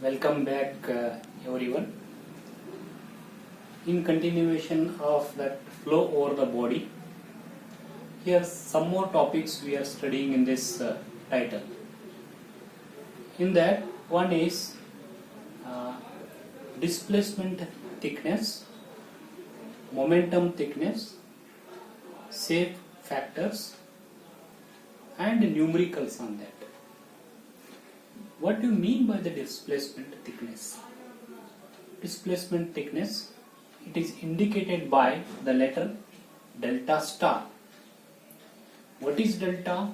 Welcome back, everyone. In continuation of that flow over the body, here some more topics we are studying in this title. In that, one is displacement thickness, momentum thickness, shape factors, and numericals on that. What do you mean by the displacement thickness? Displacement thickness, it is indicated by the letter delta star. What is delta?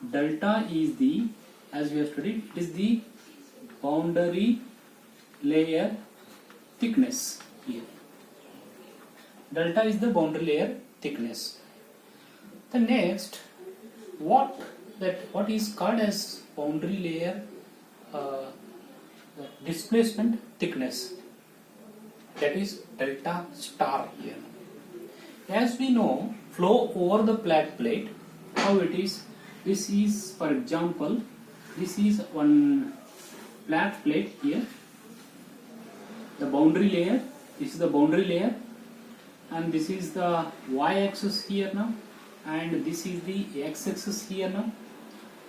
Delta is the, as we have studied, it is the boundary layer thickness here. Delta is the boundary layer thickness. The next, what is called as boundary layer displacement thickness, that is delta star here. As we know, flow over the flat plate, how it is, this is, for example, this is one flat plate here, the boundary layer, this is the boundary layer, and this is the y-axis here now, and this is the x-axis here now,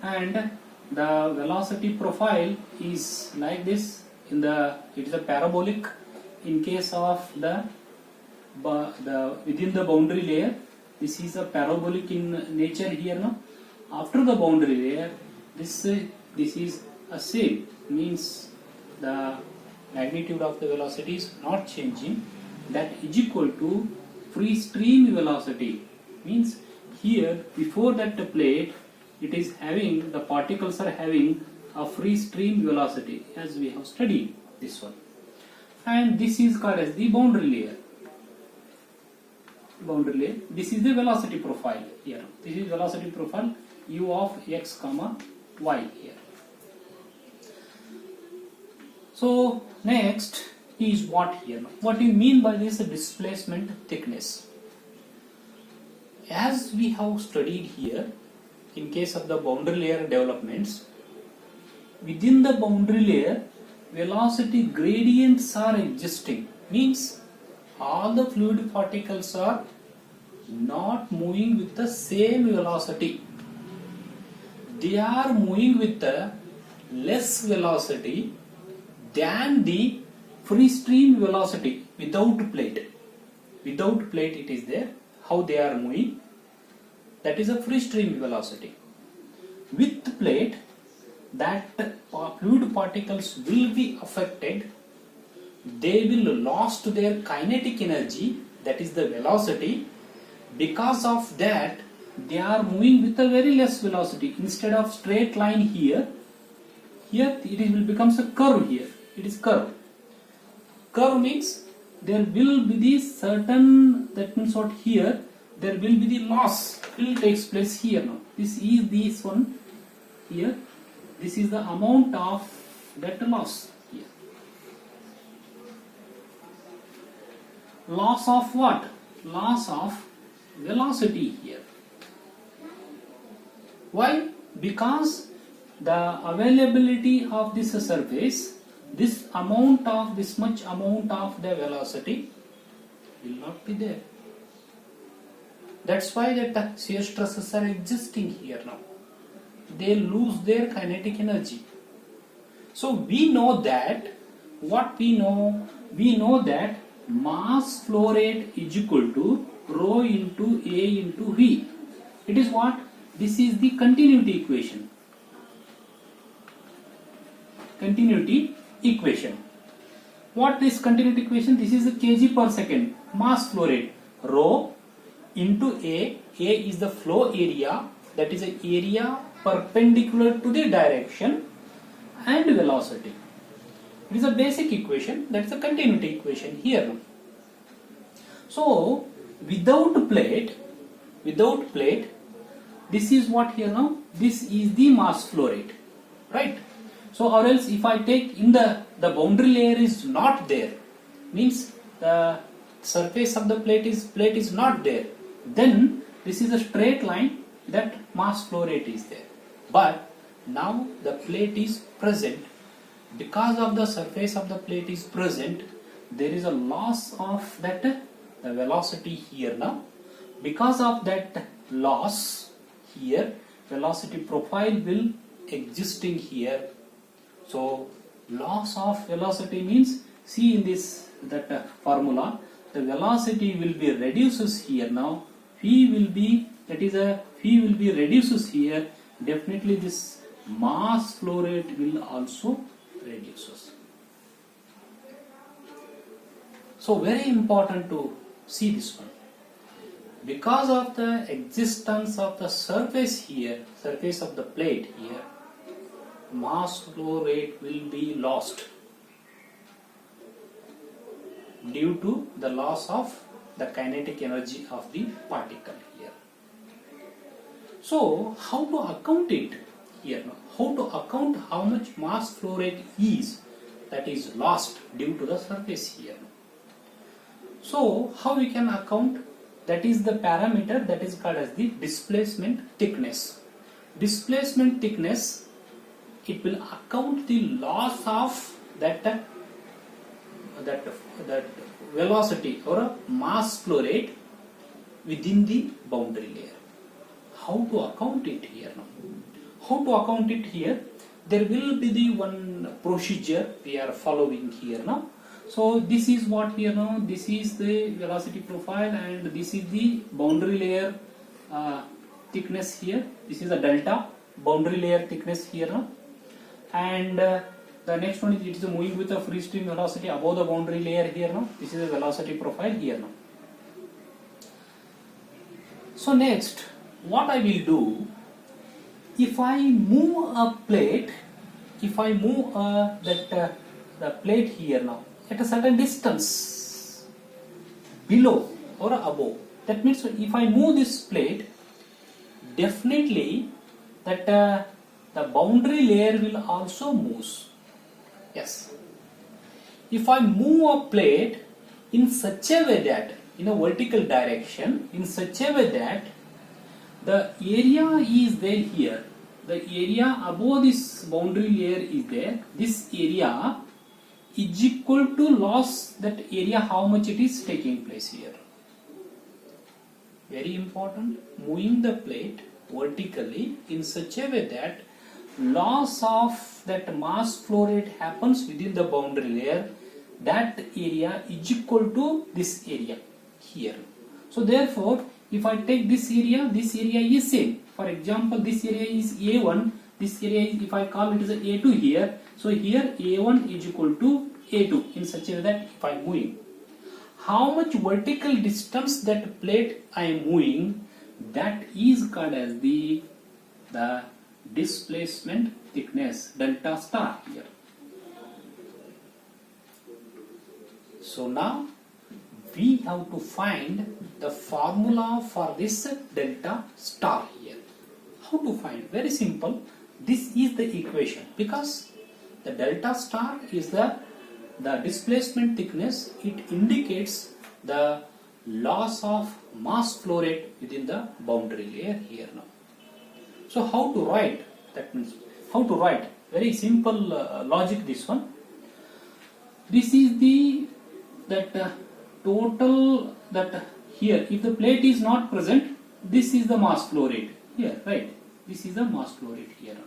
and the velocity profile is like this. It is a parabolic in case of the within the boundary layer. This is a parabolic in nature here now. After the boundary layer, this is a same, means the magnitude of the velocity is not changing. That is equal to free stream velocity. Means here before that plate, it is having, the particles are having a free stream velocity, as we have studied this one, and this is called as the boundary layer. Boundary layer. This is the velocity profile here. This is velocity profile u of x comma y here. So next is what here? What do you mean by this displacement thickness? As we have studied here, in case of the boundary layer developments, within the boundary layer, velocity gradients are existing. Means all the fluid particles are not moving with the same velocity. They are moving with the less velocity than the free stream velocity without plate. Without plate it is there. How they are moving? That is a free stream velocity. With plate, that fluid particles will be affected. They will lost their kinetic energy, that is the velocity. Because of that, they are moving with a very less velocity. Instead of straight line here it will becomes a curve here. It is curve. Curve means there will be the certain, that means what here, there will be the loss will takes place here now. This is this one here. This is the amount of that loss here. Loss of what? Loss of velocity here. Why? Because the availability of this surface, this much amount of the velocity will not be there. That's why the shear stresses are existing here now. They lose their kinetic energy. So we know that, what we know? We know that mass flow rate is equal to rho into A into V. It is what? This is the continuity equation. Continuity equation. What is continuity equation? This is the kg per second. Mass flow rate. Rho into A. A is the flow area, that is the area perpendicular to the direction, and velocity. It is a basic equation, that is a continuity equation here. So without plate, this is what here now? This is the mass flow rate, right? So or else if I take in the boundary layer is not there, means the surface of the plate is not there, then this is a straight line, that mass flow rate is there. But now the plate is present because of the surface of the plate is present, there is a loss of that the velocity here now. Because of that loss here, velocity profile will existing here. So loss of velocity means, see in this that formula, the velocity will be reduces here now. V will be, that is a V will be reduces here. Definitely this mass flow rate will also reduces. So very important to see this one. Because of the existence of the surface here, surface of the plate here, mass flow rate will be lost due to the loss of the kinetic energy of the particle here. So how to account it here now? How to account how much mass flow rate is that is lost due to the surface here? So how we can account? That is the parameter that is called as the displacement thickness. Displacement thickness, it will account the loss of that velocity or a mass flow rate within the boundary layer. How to account it here now? How to account it here? There will be the one procedure we are following here now. So this is what we know. This is the velocity profile, and this is the boundary layer thickness here. This is the delta boundary layer thickness here now. And the next one is, it is moving with a free stream velocity above the boundary layer here now. This is the velocity profile here now. So next, what I will do, if I move a plate, if I move the plate here now at a certain distance below or above, that means if I move this plate, definitely that the boundary layer will also move. Yes. If I move a plate in such a way that, in a vertical direction, in such a way that the area is there here, the area above this boundary layer is there, this area is equal to loss that area, how much it is taking place here. Very important, moving the plate vertically in such a way that loss of that mass flow rate happens within the boundary layer, that area is equal to this area here. So therefore, if I take this area is same. For example, this area is A1, this area is, if I call it as A2 here, so here A1 is equal to A2 in such a way that if I am moving, how much vertical distance that plate I am moving, that is called as the displacement thickness, delta star here. So now we have to find the formula for this delta star here. How to find? Very simple. This is the equation, because the delta star is the displacement thickness. It indicates the loss of mass flow rate within the boundary layer here now. So how to write? That means how to write? Very simple logic this one. This is the total that here, if the plate is not present, this is the mass flow rate here, right? This is the mass flow rate here.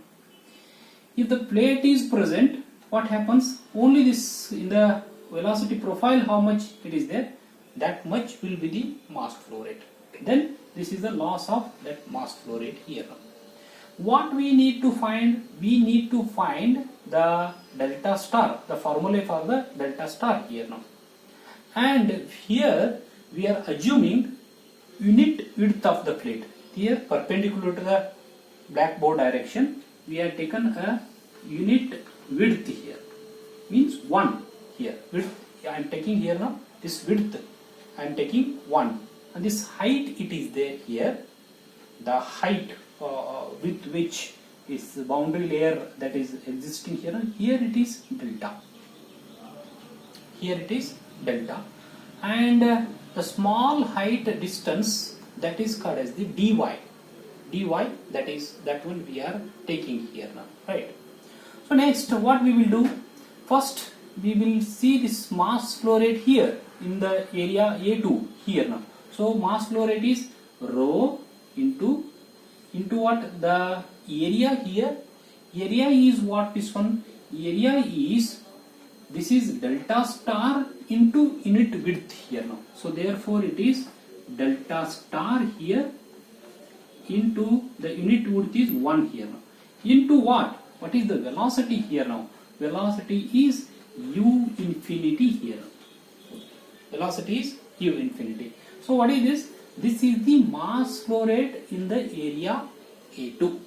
If the plate is present, what happens? Only this, in the velocity profile, how much it is there, that much will be the mass flow rate. Then this is the loss of that mass flow rate here. What we need to find? We need to find the delta star, the formula for the delta star here now. And here we are assuming unit width of the plate. Here, perpendicular to the blackboard direction, we have taken a unit width here, means 1 here. Width I am taking here now, this width I am taking 1, and this height it is there here, the height with which is the boundary layer that is existing here, and here it is delta. Here it is delta, and the small height distance, that is called as the dy. That is that one we are taking here now, right? So next, what we will do? First we will see this mass flow rate here in the area A2 here now. So mass flow rate is rho into what? The area here. Area is what? This one area is, this is delta star into unit width here now. So therefore it is delta star here into the unit width is 1 here now. Into what? What is the velocity here now? Velocity is u infinity here. Velocity is u infinity. So what is this? This is the mass flow rate in the area A2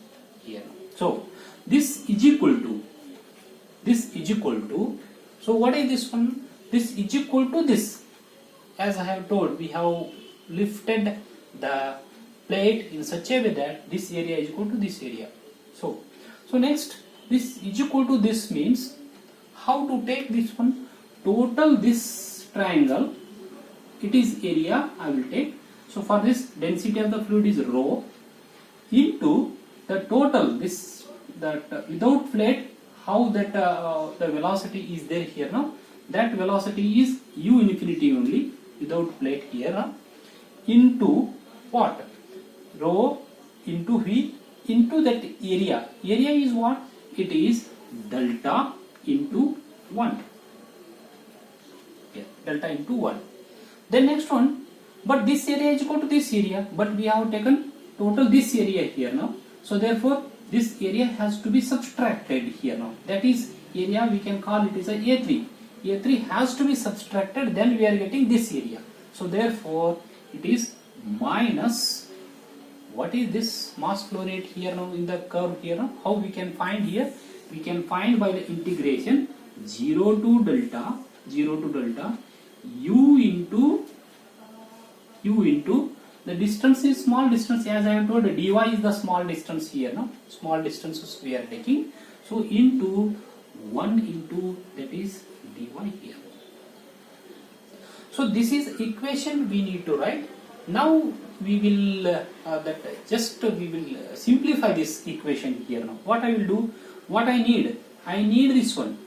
here. So this is equal to, so what is this one? This is equal to this. As I have told, we have lifted the plate in such a way that this area is equal to this area. So next, this is equal to this means how to take this one? Total this triangle, it is area I will take. So for this, density of the fluid is rho into the total this, that without plate, how that the velocity is there here now. That velocity is u infinity only without plate here into what? Rho into v into that area. Area is what? It is delta into 1. Okay, delta into 1. Then next one, but this area is equal to this area, but we have taken total this area here now. So therefore this area has to be subtracted here now. That is area, we can call it as a A3. A3 has to be subtracted, then we are getting this area. So therefore it is minus, what is this mass flow rate here now in the curve here now? How we can find here? We can find by the integration 0 to delta u into the distance is small distance, as I have told, dy is the small distance here now, small distances we are taking. So into 1 into that is dy here. So this is equation we need to write. Now we will we will simplify this equation here now. What I will do? What I need this one.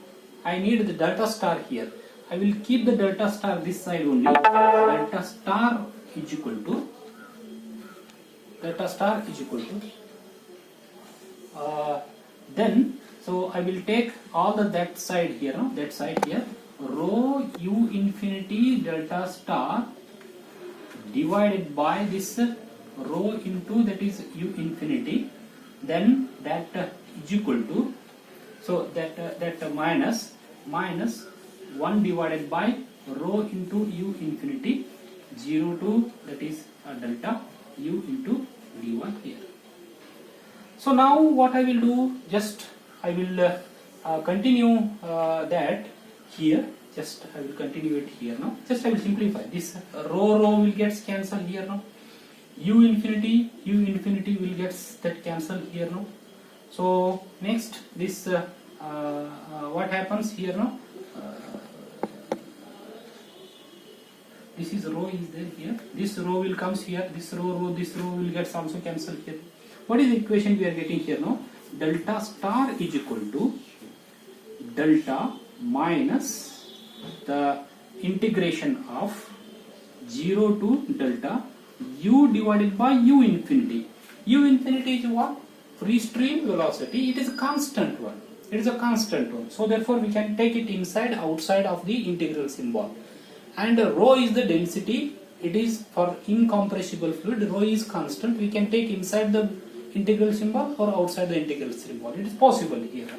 I need the delta star here. I will keep the delta star this side only. Delta star is equal to then, so I will take all that side here, no? That side here, rho u infinity delta star divided by this rho into that is u infinity, then that is equal to, so that minus 1 divided by rho into u infinity 0 to that is delta u into dy here. So now what I will do, just I will continue that here, just I will continue it here now. Just I will simplify this, rho will get cancelled here now, u infinity will get that cancelled here now. So next this what happens here now, this is rho is there here, this rho will comes here, this rho will get also cancelled here. What is the equation we are getting here now? Delta star is equal to delta minus the integration of 0 to delta u divided by u infinity. U infinity is what? Free stream velocity. It is a constant one. So therefore we can take it inside, outside of the integral symbol. And rho is the density. It is for incompressible fluid. Rho is constant. We can take inside the integral symbol or outside the integral symbol. It is possible here.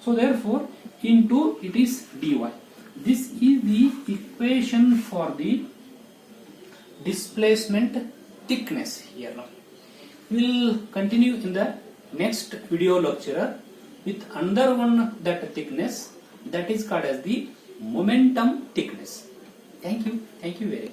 So therefore into it is dy. This is the equation for the displacement thickness here now. We will continue in the next video lecture with another one, that thickness, that is called as the momentum thickness. Thank you very much.